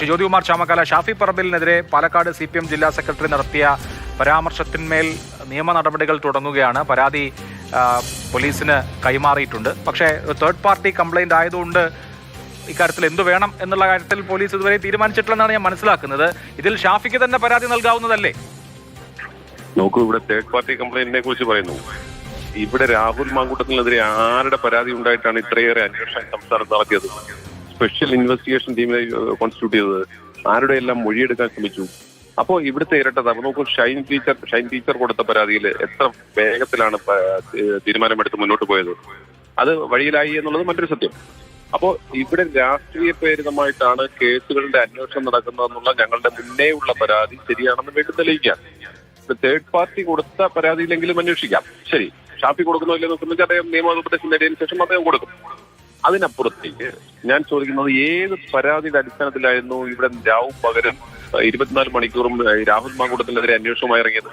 ഷിജോതികുമാർ Chamakkala Shafi പറമ്പിലിനെതിരെ Palakkad CPM ജില്ലാ secretary നടത്തിയ പരാമർശത്തിന്മേൽ നിയമ നടപടികൾ തുടങ്ങുകയാണ്. പരാതി പോലീസിന് കൈമാറിയിട്ടുണ്ട്. പക്ഷേ തേർഡ് പാർട്ടി കംപ്ലൈന്റ് ആയതുകൊണ്ട് ഇക്കാര്യത്തിൽ എന്തു വേണം എന്നുള്ള കാര്യത്തിൽ പോലീസ് ഇതുവരെ തീരുമാനിച്ചിട്ടില്ലെന്നാണ് ഞാൻ മനസ്സിലാക്കുന്നത്. ഇതിൽ ഷാഫിക്ക് തന്നെ പരാതി നൽകാവുന്നതല്ലേ? നോക്കൂ, ഇവിടെ തേർഡ് പാർട്ടി കംപ്ലൈന്റിനെ കുറിച്ച് പറയുന്നു. ഇവിടെ രാഹുൽ മാങ്കൂട്ടത്തിനെതിരെ ആരുടെ പരാതി ഉണ്ടായിട്ടാണ് ഇത്രയേറെ അന്വേഷണം സംസ്ഥാനത്ത് നടത്തിയത്? സ്പെഷ്യൽ ഇൻവെസ്റ്റിഗേഷൻ ടീമിനെ കോൺസ്റ്റിറ്റ്യൂട്ട് ചെയ്തത് ആരുടെ എല്ലാം മൊഴിയെടുക്കാൻ ശ്രമിച്ചു. അപ്പോൾ ഇവിടുത്തെ ഇരട്ടത നോക്കൂ, ഷൈൻ ടീച്ചർ കൊടുത്ത പരാതിയിൽ എത്ര വേഗത്തിലാണ് തീരുമാനമെടുത്ത് മുന്നോട്ട് പോയത്. അത് വഴിയിലായി എന്നുള്ളത് മറ്റൊരു സത്യം. അപ്പോൾ ഇവിടെ രാഷ്ട്രീയ പ്രേരിതമായിട്ടാണ് കേസുകളുടെ അന്വേഷണം നടക്കുന്നതെന്നുള്ള ഞങ്ങളുടെ മുന്നേ ഉള്ള പരാതി ശരിയാണെന്ന് വേണ്ടി തെളിയിക്കാം. തേർഡ് പാർട്ടി കൊടുത്ത പരാതിയിലെങ്കിലും അന്വേഷിക്കാം. ശരി, ഷാഫി കൊടുക്കുന്നോ ഇല്ലെന്ന് സംബന്ധിച്ച് അദ്ദേഹം നിയമോപദേശം നേടിയതിനു ശേഷം അദ്ദേഹം കൊടുക്കും. അതിനപ്പുറത്തേക്ക് ഞാൻ ചോദിക്കുന്നത്, ഏത് പരാതിയുടെ അടിസ്ഥാനത്തിലായിരുന്നു ഇവിടെ രാവും പകരം 24 മണിക്കൂറും രാഹുൽ മാങ്കൂട്ടത്തിനെതിരെ അന്വേഷണമായി ഇറങ്ങിയത്?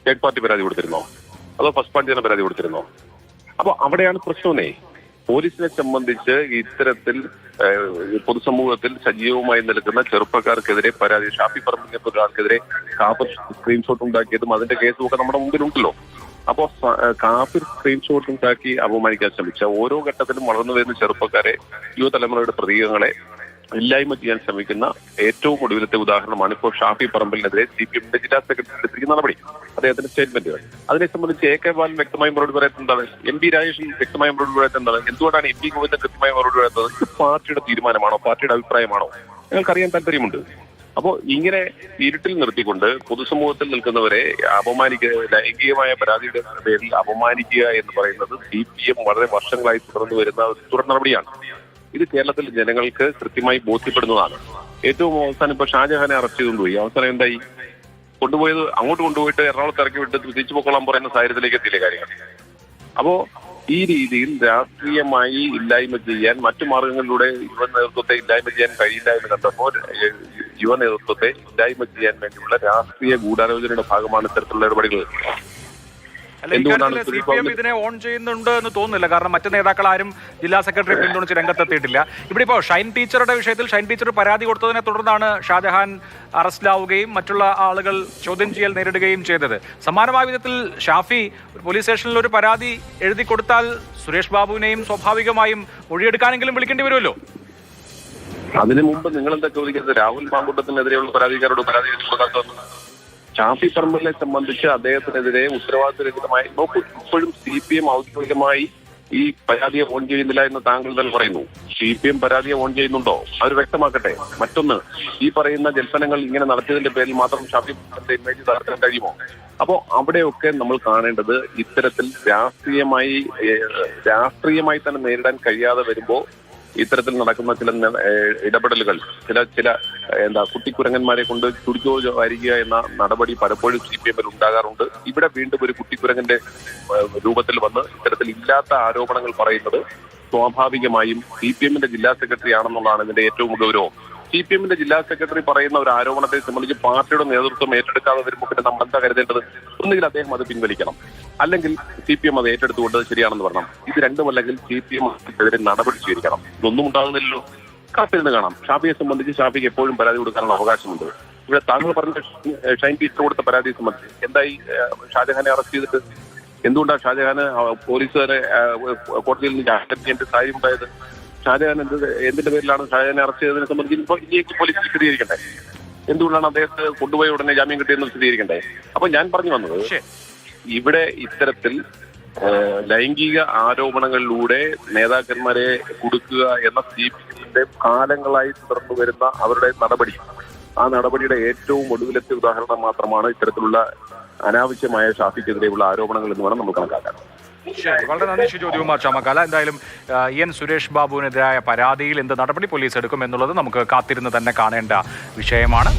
തേർഡ് പാർട്ടി പരാതി കൊടുത്തിരുന്നോ, അതോ ഫസ്റ്റ് പാർട്ടി തന്നെ പരാതി കൊടുത്തിരുന്നോ? അപ്പൊ അവിടെയാണ് പ്രശ്നമേ. പോലീസിനെ സംബന്ധിച്ച് ഇത്തരത്തിൽ പൊതുസമൂഹത്തിൽ സജീവമായി നിൽക്കുന്ന ചെറുപ്പക്കാർക്കെതിരെ പരാതി, ഷാഫി പറമ്പിലിനെ ഒരാൾക്കെതിരെ കാഫിർ സ്ക്രീൻഷോട്ട് ഉണ്ടാക്കിയതും അതിന്റെ കേസും ഒക്കെ നമ്മുടെ മുമ്പിലുണ്ടല്ലോ. അപ്പോ കാഫിർ സ്ക്രീൻഷോട്ട് ഉണ്ടാക്കി അപമാനിക്കാൻ ശ്രമിച്ച ഓരോ ഘട്ടത്തിലും വളർന്നു വരുന്ന ചെറുപ്പക്കാരെ, യുവതലമുറയുടെ പ്രതീകങ്ങളെ ഇല്ലായ്മ ചെയ്യാൻ ശ്രമിക്കുന്ന ഏറ്റവും ഒടുവിലത്തെ ഉദാഹരണമാണ് ഇപ്പോൾ ഷാഫി പറമ്പിലിനെതിരെ CPM ജില്ലാ സെക്രട്ടറി എടുത്തിരിക്കുന്ന നടപടി, അദ്ദേഹത്തിന്റെ സ്റ്റേറ്റ്മെന്റുകൾ. അതിനെ സംബന്ധിച്ച് AK ബാലൻ വ്യക്തമായി മറുപടി പറയുന്നതാണ്, MP രാജേഷൻ വ്യക്തമായി മറുപടി പറയുന്നതാണ്. എന്തുകൊണ്ടാണ് MP ഗോവിന്ദൻ കൃത്യമായി മറുപടി പറയുന്നത്? ഇത് പാർട്ടിയുടെ തീരുമാനമാണോ, പാർട്ടിയുടെ അഭിപ്രായമാണോ? ഞങ്ങൾക്കറിയാൻ താല്പര്യമുണ്ട്. അപ്പോൾ ഇങ്ങനെ ഇരുട്ടിൽ നിർത്തിക്കൊണ്ട് പൊതുസമൂഹത്തിൽ നിൽക്കുന്നവരെ ലൈംഗികമായ പരാതിയുടെ പേരിൽ അപമാനിക്കുക എന്ന് പറയുന്നത് CPM വളരെ വർഷങ്ങളായി തുടർന്നു വരുന്ന തുടർ നടപടിയാണ്. ഇത് കേരളത്തിൽ ജനങ്ങൾക്ക് കൃത്യമായി ബോധ്യപ്പെടുന്നതാണ്. ഏറ്റവും അവസാനം ഇപ്പൊ ഷാജഹാനെ അറസ്റ്റ് ചെയ്തുകൊണ്ടുപോയി. അവസാനം എന്തായി? അങ്ങോട്ട് കൊണ്ടുപോയിട്ട് എറണാകുളത്ത് ഇറക്കി വിട്ട് തിരിച്ചു പൊക്കോളാൻ പറയുന്ന സാഹചര്യത്തിലേക്ക് എത്തിയില്ലേ കാര്യങ്ങൾ? അപ്പോ ഈ രീതിയിൽ രാഷ്ട്രീയമായി ഇല്ലായ്മ ചെയ്യാൻ മറ്റു മാർഗങ്ങളിലൂടെ യുവ നേതൃത്വത്തെ ഇല്ലായ്മ ചെയ്യാൻ കഴിയില്ല എന്ന് കണ്ടപ്പോൾ യുവ നേതൃത്വത്തെ ഇല്ലായ്മ ചെയ്യാൻ വേണ്ടിയുള്ള രാഷ്ട്രീയ ഗൂഢാലോചനയുടെ ഭാഗമാണ് ഇത്തരത്തിലുള്ള ഇടപെടലുകൾ. CPM ഇതിനെ ഓൺ ചെയ്യുന്നുണ്ട് എന്ന് തോന്നുന്നില്ല. കാരണം മറ്റു നേതാക്കൾ ആരും ജില്ലാ സെക്രട്ടറി പിന്തുണച്ച് രംഗത്തെത്തിയിട്ടില്ല. ഇവിടെ ഇപ്പോൾ ഷൈൻ ടീച്ചറുടെ വിഷയത്തിൽ ഷൈൻ ടീച്ചർ പരാതി കൊടുത്തതിനെ തുടർന്നാണ് ഷാജഹാൻ അറസ്റ്റിലാവുകയും മറ്റുള്ള ആളുകൾ ചോദ്യം ചെയ്യൽ നേരിടുകയും ചെയ്തത്. സമാനമായ വിധത്തിൽ ഷാഫി പോലീസ് സ്റ്റേഷനിൽ ഒരു പരാതി എഴുതി കൊടുത്താൽ സുരേഷ് ബാബുവിനെയും സ്വാഭാവികമായും മൊഴിയെടുക്കാനെങ്കിലും വിളിക്കേണ്ടി വരുമല്ലോ. അതിനു മുമ്പ് നിങ്ങൾ എന്താ ചോദിക്കുന്നത്? രാഹുൽ മാങ്കൂട്ടത്തിനെതിരെയുള്ള പരാതിക്കാരോട് പരാതി കൊടുക്കാത്തത്? ഷാഫി പറമ്പിലിനെ സംബന്ധിച്ച് അദ്ദേഹത്തിനെതിരെ ഉത്തരവാദിത്തരഹിതമായി നോക്കൂ, ഇപ്പോഴും CPM ഔദ്യോഗികമായി ഈ പരാതിയെ ഓൺ ചെയ്യുന്നില്ല എന്ന് താങ്കൾ തന്നെ പറയുന്നു. CPM പരാതിയെ ഓൺ ചെയ്യുന്നുണ്ടോ? അവർ വ്യക്തമാക്കട്ടെ. മറ്റൊന്ന്, ഈ പറയുന്ന ജൽപ്പനങ്ങൾ ഇങ്ങനെ നടത്തിയതിന്റെ പേരിൽ മാത്രം ഷാഫി പറമ്പിലിന്റെ ഇമേജ് തകർക്കാൻ കഴിയുമോ? അപ്പോ അവിടെയൊക്കെ നമ്മൾ കാണേണ്ടത്, ഇത്തരത്തിൽ രാഷ്ട്രീയമായി തന്നെ നേരിടാൻ കഴിയാതെ വരുമ്പോ ഇത്തരത്തിൽ നടക്കുന്ന ചില ഇടപെടലുകൾ, ചില കുട്ടിക്കുരങ്ങന്മാരെ കൊണ്ട് ചുടിച്ചോ വരിക എന്ന നടപടി പലപ്പോഴും CPM ഉണ്ടാകാറുണ്ട്. ഇവിടെ വീണ്ടും ഒരു കുട്ടിക്കുരങ്ങന്റെ രൂപത്തിൽ വന്ന് ഇത്തരത്തിൽ ഇല്ലാത്ത ആരോപണങ്ങൾ പറയുന്നത് സ്വാഭാവികമായും CPM ജില്ലാ സെക്രട്ടറി ആണെന്നുള്ളതാണ് ഇതിന്റെ ഏറ്റവും ഗൗരവം. CPM ജില്ലാ സെക്രട്ടറി പറയുന്ന ഒരു ആരോപണത്തെ സംബന്ധിച്ച് പാർട്ടിയുടെ നേതൃത്വം ഏറ്റെടുക്കാതെ വരുമ്പോൾ പിന്നെ നമ്മൾ എന്താ കരുതേണ്ടത്? ഒന്നുകിൽ അദ്ദേഹം അത് പിൻവലിക്കണം, അല്ലെങ്കിൽ CPM അത് ഏറ്റെടുത്തുകൊണ്ട് ശരിയാണെന്ന് പറയണം. ഇത് രണ്ടുമല്ലെങ്കിൽ CPM എതിരെ നടപടി സ്വീകരിക്കണം. ഇതൊന്നും ഉണ്ടാകുന്നില്ലല്ലോ. കാത്തിരുന്ന് കാണാം. ഷാഫിയെ സംബന്ധിച്ച് ഷാഫിക്ക് എപ്പോഴും പരാതി കൊടുക്കാനുള്ള അവകാശമുണ്ട്. ഇവിടെ താങ്കൾ പറഞ്ഞ ഷൈൻ ടീച്ചർ കൊടുത്ത പരാതിയെ സംബന്ധിച്ച് എന്തായി? ഷാജഹാനെ അറസ്റ്റ് ചെയ്തിട്ട് എന്തുകൊണ്ടാണ് ഷാജഹാന് പോലീസുകാരെ കോടതിയിൽ നിന്ന് ജാമ്യം ചെയ്യേണ്ട സാഹചര്യം ഉണ്ടായത്? ഷാജഹാൻ എന്തിന്റെ പേരിലാണ് ഷാജഹാനെ അറസ്റ്റ് ചെയ്തതിനെ സംബന്ധിച്ച് ഇപ്പോൾ ഇന്ത്യക്ക് പോലീസ് വിശദീകരിക്കണ്ടേ? എന്തുകൊണ്ടാണ് അദ്ദേഹത്തെ കൊണ്ടുപോയി ഉടനെ ജാമ്യം കിട്ടിയെന്ന് വിശദീകരിക്കണ്ടേ? അപ്പൊ ഞാൻ പറഞ്ഞു വന്നത്, ഇവിടെ ഇത്തരത്തിൽ ലൈംഗിക ആരോപണങ്ങളിലൂടെ നേതാക്കന്മാരെ കൊടുക്കുക എന്ന CPM കാലങ്ങളായി തുടർന്നു വരുന്ന അവരുടെ നടപടി, ആ നടപടിയുടെ ഏറ്റവും ഒടുവിലത്തെ ഉദാഹരണം മാത്രമാണ് ഇത്തരത്തിലുള്ള അനാവശ്യമായ ഷാഫിക്കെതിരെയുള്ള ആരോപണങ്ങൾ എന്ന് വേണം നമ്മൾ കണക്കാക്കാൻ. ശരി, വളരെ നന്ദി ഷിജോതികുമാർ ചാമക്കാല. എന്തായാലും സുരേഷ് ബാബുവിനെതിരായ പരാതിയിൽ എന്ത് നടപടി പോലീസ് എടുക്കും എന്നുള്ളത് നമുക്ക് കാത്തിരുന്ന് തന്നെ കാണേണ്ട വിഷയമാണ്.